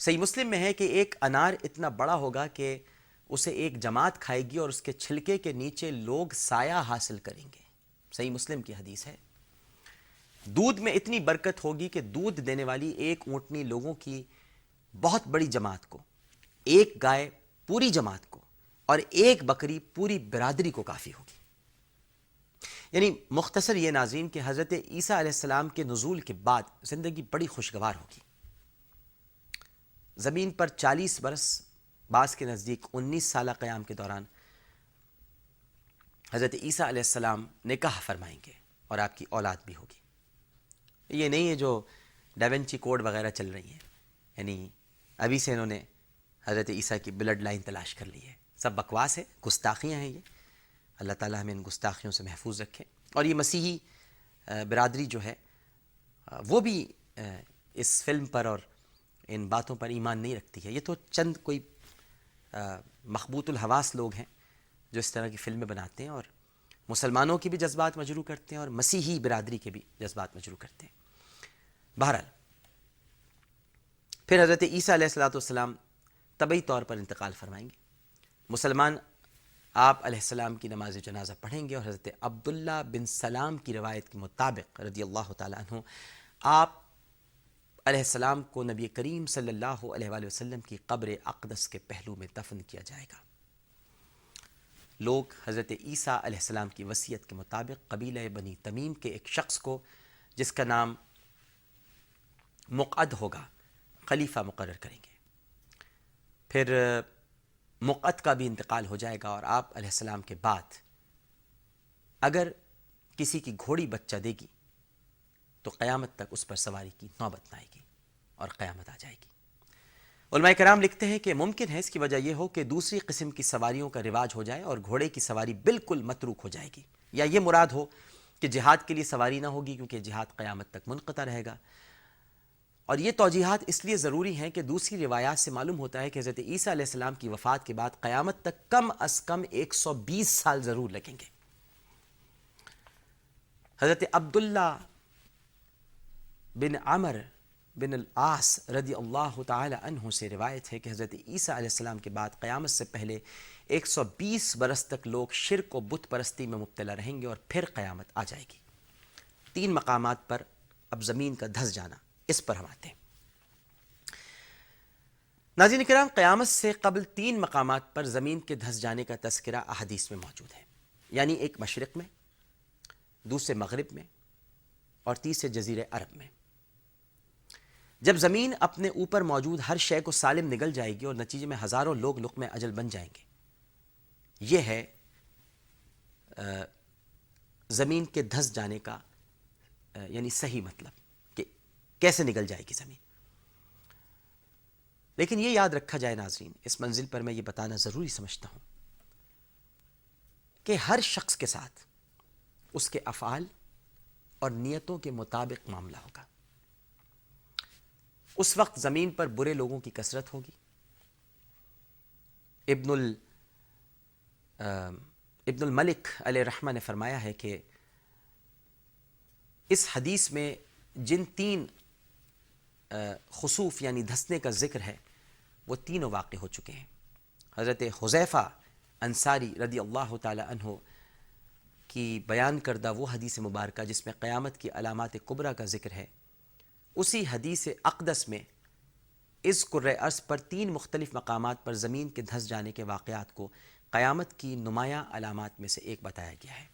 صحیح مسلم میں ہے کہ ایک انار اتنا بڑا ہوگا کہ اسے ایک جماعت کھائے گی اور اس کے چھلکے کے نیچے لوگ سایہ حاصل کریں گے. صحیح مسلم کی حدیث ہے. دودھ میں اتنی برکت ہوگی کہ دودھ دینے والی ایک اونٹنی لوگوں کی بہت بڑی جماعت کو، ایک گائے پوری جماعت کو، اور ایک بکری پوری برادری کو کافی ہوگی. یعنی مختصر یہ ناظرین کہ حضرت عیسیٰ علیہ السلام کے نزول کے بعد زندگی بڑی خوشگوار ہوگی. زمین پر 40 برس، بعض کے نزدیک 19 سالہ قیام کے دوران حضرت عیسیٰ علیہ السلام نکاح فرمائیں گے اور آپ کی اولاد بھی ہوگی. یہ نہیں ہے جو ڈیونچی کوڈ وغیرہ چل رہی ہیں، یعنی ابھی سے انہوں نے حضرت عیسیٰ کی بلڈ لائن تلاش کر لی ہے. سب بکواس ہے، گستاخیاں ہیں یہ. اللہ تعالیٰ ہمیں ان گستاخیوں سے محفوظ رکھے. اور یہ مسیحی برادری جو ہے وہ بھی اس فلم پر اور ان باتوں پر ایمان نہیں رکھتی ہے. یہ تو چند کوئی مخبوط الحواس لوگ ہیں جو اس طرح کی فلمیں بناتے ہیں اور مسلمانوں کی بھی جذبات مجروح کرتے ہیں اور مسیحی برادری کے بھی جذبات مجروح کرتے ہیں. بہرحال پھر حضرت عیسیٰ علیہ السلام طبعی طور پر انتقال فرمائیں گے. مسلمان آپ علیہ السلام کی نماز جنازہ پڑھیں گے اور حضرت عبداللہ بن سلام کی روایت کے مطابق رضی اللہ تعالیٰ عنہ آپ علیہ السلام کو نبی کریم صلی اللہ علیہ وآلہ وسلم کی قبر اقدس کے پہلو میں دفن کیا جائے گا. لوگ حضرت عیسیٰ علیہ السلام کی وصیت کے مطابق قبیلہ بنی تمیم کے ایک شخص کو جس کا نام مقعد ہوگا خلیفہ مقرر کریں گے. پھر مقعد کا بھی انتقال ہو جائے گا اور آپ علیہ السلام کے بعد اگر کسی کی گھوڑی بچہ دے گی تو قیامت تک اس پر سواری کی نوبت نہ آئے گی اور قیامت آ جائے گی. علماء کرام لکھتے ہیں کہ ممکن ہے اس کی وجہ یہ ہو کہ دوسری قسم کی سواریوں کا رواج ہو جائے اور گھوڑے کی سواری بالکل متروک ہو جائے گی، یا یہ مراد ہو کہ جہاد کے لیے سواری نہ ہوگی کیونکہ جہاد قیامت تک منقطع رہے گا. اور یہ توجیحات اس لیے ضروری ہیں کہ دوسری روایات سے معلوم ہوتا ہے کہ حضرت عیسیٰ علیہ السلام کی وفات کے بعد قیامت تک کم از کم 120 سال ضرور لگیں گے. حضرت عبداللہ بن عمر بن العاص رضی اللہ تعالی عنہ سے روایت ہے کہ حضرت عیسیٰ علیہ السلام کے بعد قیامت سے پہلے 120 برس تک لوگ شرک و بت پرستی میں مبتلا رہیں گے اور پھر قیامت آ جائے گی. 3 مقامات پر اب زمین کا دھس جانا، اس پر ہم آتے ہیں. ناظرین کرام، قیامت سے قبل 3 مقامات پر زمین کے دھس جانے کا تذکرہ احادیث میں موجود ہے. یعنی ایک مشرق میں، دوسرے مغرب میں اور تیسرے جزیرے عرب میں. جب زمین اپنے اوپر موجود ہر شے کو سالم نگل جائے گی اور نتیجے میں ہزاروں لوگ لقمہ اجل بن جائیں گے. یہ ہے زمین کے دھس جانے کا یعنی صحیح مطلب کہ کیسے نگل جائے گی زمین. لیکن یہ یاد رکھا جائے ناظرین، اس منزل پر میں یہ بتانا ضروری سمجھتا ہوں کہ ہر شخص کے ساتھ اس کے افعال اور نیتوں کے مطابق معاملہ ہوگا. اس وقت زمین پر برے لوگوں کی کثرت ہوگی. ابن الملک علیہ رحمہ نے فرمایا ہے کہ اس حدیث میں جن 3 خسوف یعنی دھسنے کا ذکر ہے وہ تینوں واقع ہو چکے ہیں. حضرت حذیفہ انصاری رضی اللہ تعالی عنہ کی بیان کردہ وہ حدیث مبارکہ جس میں قیامت کی علامات کبریٰ کا ذکر ہے، اسی حدیث اقدس میں اس کرۂ ارض پر 3 مختلف مقامات پر زمین کے دھس جانے کے واقعات کو قیامت کی نمایاں علامات میں سے ایک بتایا گیا ہے.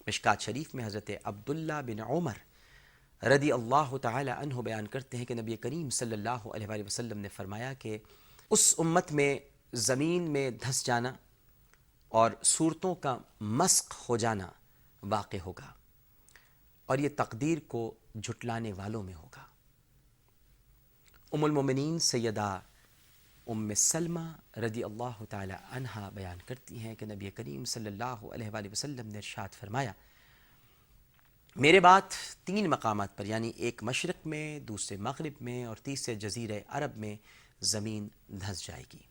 مشکات شریف میں حضرت عبداللہ بن عمر رضی اللہ تعالی عنہ بیان کرتے ہیں کہ نبی کریم صلی اللہ علیہ وآلہ وسلم نے فرمایا کہ اس امت میں زمین میں دھس جانا اور صورتوں کا مسخ ہو جانا واقع ہوگا اور یہ تقدیر کو جھٹلانے والوں میں ہوگا. ام المومنین سیدہ ام سلمہ رضی اللہ تعالی عنہا بیان کرتی ہیں کہ نبی کریم صلی اللہ علیہ وآلہ وسلم نے ارشاد فرمایا، میرے بعد 3 مقامات پر یعنی ایک مشرق میں، دوسرے مغرب میں اور تیسرے جزیرہ عرب میں زمین دھس جائے گی.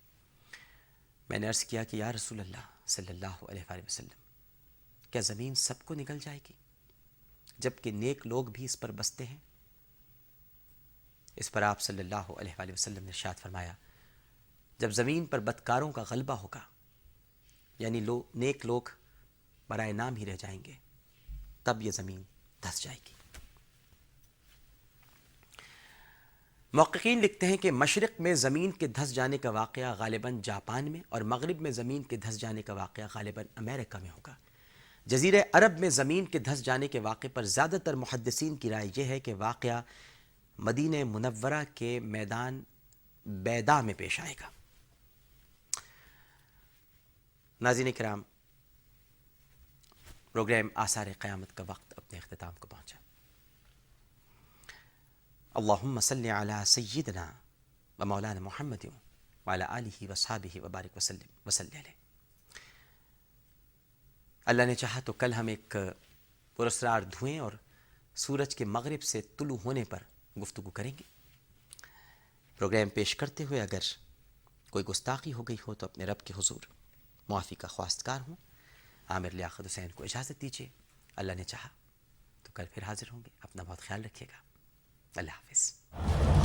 میں نے عرض کیا کہ یا رسول اللہ صلی اللہ علیہ وآلہ وسلم، کیا زمین سب کو نگل جائے گی جبکہ نیک لوگ بھی اس پر بستے ہیں؟ اس پر آپ صلی اللہ علیہ وآلہ وسلم نے ارشاد فرمایا جب زمین پر بدکاروں کا غلبہ ہوگا یعنی نیک لوگ برائے نام ہی رہ جائیں گے تب یہ زمین دھس جائے گی۔ محققین لکھتے ہیں کہ مشرق میں زمین کے دھس جانے کا واقعہ غالباً جاپان میں اور مغرب میں زمین کے دھس جانے کا واقعہ غالباً امریکہ میں ہوگا۔ جزیرہ عرب میں زمین کے دھس جانے کے واقعے پر زیادہ تر محدثین کی رائے یہ ہے کہ واقعہ مدینہ منورہ کے میدان بیدا میں پیش آئے گا۔ ناظرین کرام، پروگرام آثار قیامت کا وقت اپنے اختتام کو پہنچا۔ اللہم صلی علی سیدنا و مولانا محمد وعلی آلہ وصحابہ وبارک وسلم علیہ۔ اللہ نے چاہا تو کل ہم ایک پراسرار دھوئیں اور سورج کے مغرب سے طلوع ہونے پر گفتگو کریں گے۔ پروگرام پیش کرتے ہوئے اگر کوئی گستاخی ہو گئی ہو تو اپنے رب کے حضور معافی کا خواستگار ہوں۔ عامر لیاقت حسین کو اجازت دیجیے، اللہ نے چاہا تو کل پھر حاضر ہوں گے۔ اپنا بہت خیال رکھیے گا، اللہ حافظ۔